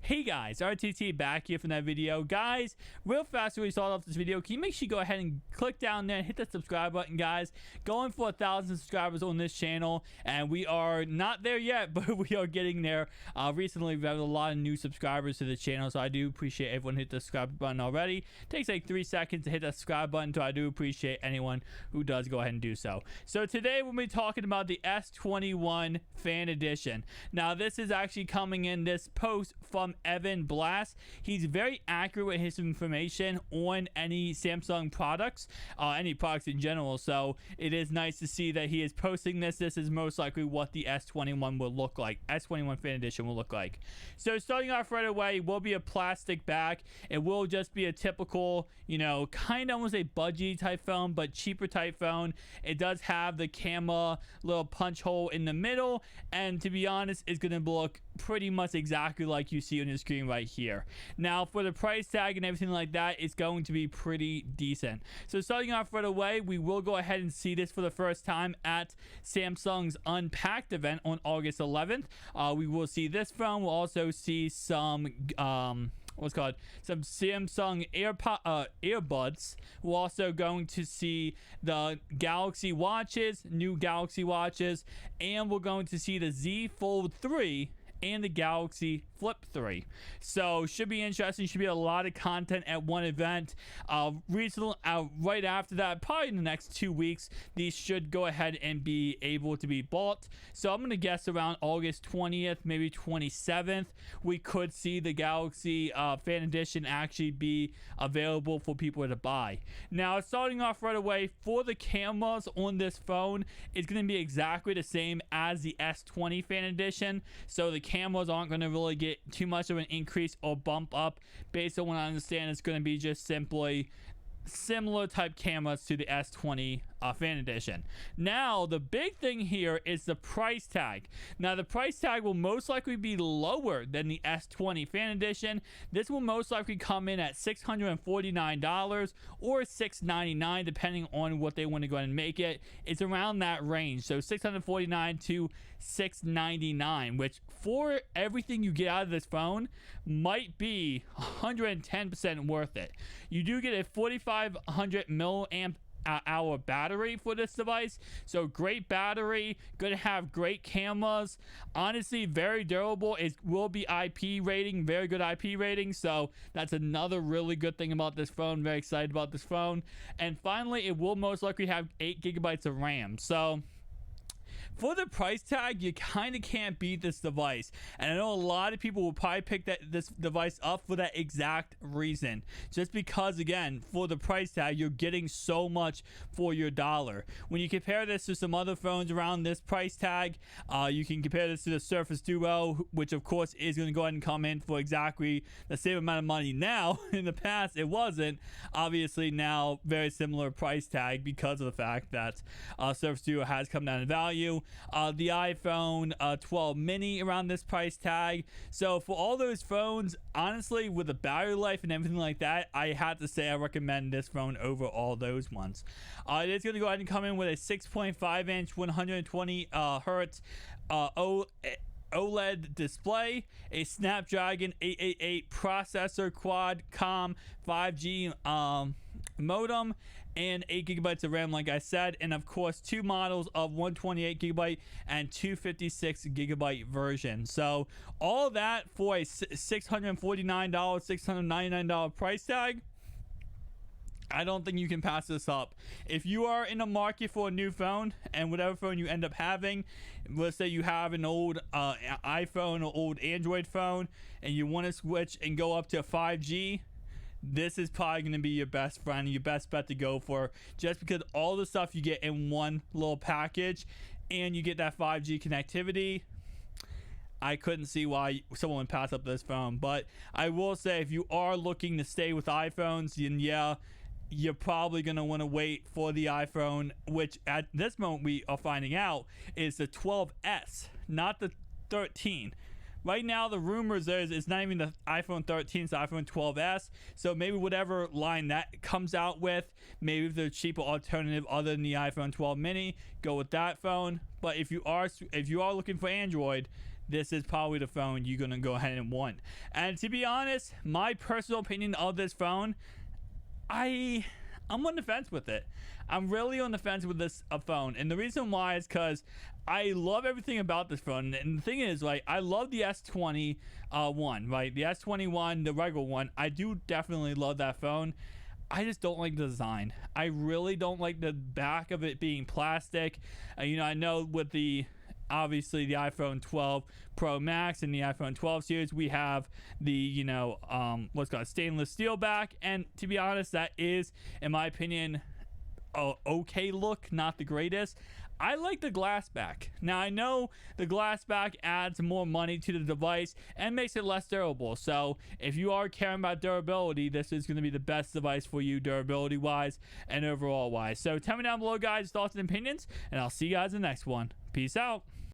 Hey guys, RTT back here from that video. Guys, real fast before we start off this video, can you make sure you go ahead and click down there and hit that subscribe button, guys? Going for 1,000 subscribers on this channel, and we are not there yet, but we are getting there. Recently, we've had a lot of new subscribers to the channel, so I do appreciate everyone who hit the subscribe button already. It takes like 3 seconds to hit that subscribe button, so I do appreciate anyone who does go ahead and do so. So today, we'll be talking about the S21 Fan Edition. Now, this is actually coming in this post from Evan Blast. He's very accurate with his information on any Samsung products, any products in general. So it is nice to see that he is posting this. This is most likely what the S21 will look like. S21 Fan Edition will look like. So starting off right away, will be a plastic back. It will just be a typical, you know, kind of almost a budgie type phone, but cheaper type phone. It does have the camera little punch hole in the middle, and to be honest, it's going to look pretty much exactly like you see on your screen right here. Now, for the price tag and everything like that, it's going to be pretty decent. So starting off right away, we will go ahead and see this for the first time at Samsung's Unpacked event on August 11th. We will see this phone. We'll also see some some Samsung earbuds. We're also going to see the Galaxy watches, new Galaxy watches, and we're going to see the Z Fold 3 and the Galaxy Flip 3. So should be interesting. Should be a lot of content at one event. Right after that, probably in the next 2 weeks, these should go ahead and be able to be bought. So I'm going to guess around August 20th, maybe 27th, we could see the Galaxy Fan Edition actually be available for people to buy. Now, starting off right away, for the cameras on this phone, it's going to be exactly the same as the S20 Fan Edition. So the cameras aren't going to really get too much of an increase or bump up. Based on what I understand, it's going to be just simply similar type cameras to the S20 Fan Edition. Now, the big thing here is the price tag. Now, the price tag will most likely be lower than the S20 Fan Edition. This will most likely come in at $649 or $699, depending on what they want to go ahead and make it. It's around that range, so $649 to $699, which for everything you get out of this phone might be 110% worth it. You do get a 4,500 milliamp hour battery for this device, so great battery, gonna have great cameras, honestly very durable. It will be IP rating, very good IP rating, so that's another really good thing about this phone. Very excited about this phone. And finally, it will most likely have 8 gigabytes of RAM. So for the price tag, you kind of can't beat this device. And I know a lot of people will probably pick this device up for that exact reason. Just because, again, for the price tag, you're getting so much for your dollar. When you compare this to some other phones around this price tag, you can compare this to the Surface Duo, which of course is going to go ahead and come in for exactly the same amount of money now. In the past, it wasn't. Obviously, now, very similar price tag because of the fact that Surface Duo has come down in value. The iPhone 12 mini around this price tag. So for all those phones, honestly, with the battery life and everything like that, I have to say I recommend this phone over all those ones. It is going to go ahead and come in with a 6.5 inch 120 hertz OLED display, a Snapdragon 888 processor, quad-core 5G modem, and 8 gigabytes of RAM, like I said, and of course 2 models of 128 gigabyte and 256 gigabyte version. So all that for a $649, $699 price tag. I don't think you can pass this up. If you are in the market for a new phone, and whatever phone you end up having, let's say you have an old iPhone or old Android phone, and you want to switch and go up to 5G, this is probably going to be your best friend, your best bet to go for, just because all the stuff you get in one little package, and you get that 5G connectivity. I couldn't see why someone would pass up this phone. But I will say, if you are looking to stay with iPhones, then yeah, you're probably going to want to wait for the iPhone, which at this moment we are finding out is the 12S, not the 13. Right now, the rumors is it's not even the iPhone 13, it's the iPhone 12s. So maybe whatever line that comes out with, maybe the cheaper alternative other than the iPhone 12 mini, go with that phone. But if you are looking for Android, this is probably the phone you're gonna go ahead and want. And to be honest, my personal opinion of this phone, I'm on the fence with it. I'm really on the fence with this phone, and the reason why is because I love everything about this phone. And the thing is, like, I love the S21, right? The S21, the regular one. I do definitely love that phone. I just don't like the design. I really don't like the back of it being plastic. You know, I know with the obviously the iPhone 12 Pro Max and the iPhone 12 series, we have the, you know, what's called stainless steel back, and to be honest, that is, in my opinion, a okay look, not the greatest. I like the glass back. Now, I know the glass back adds more money to the device and makes it less durable. So if you are caring about durability, this is going to be the best device for you durability wise and overall wise. So tell me down below, guys, thoughts and opinions, and I'll see you guys in the next one. Peace out.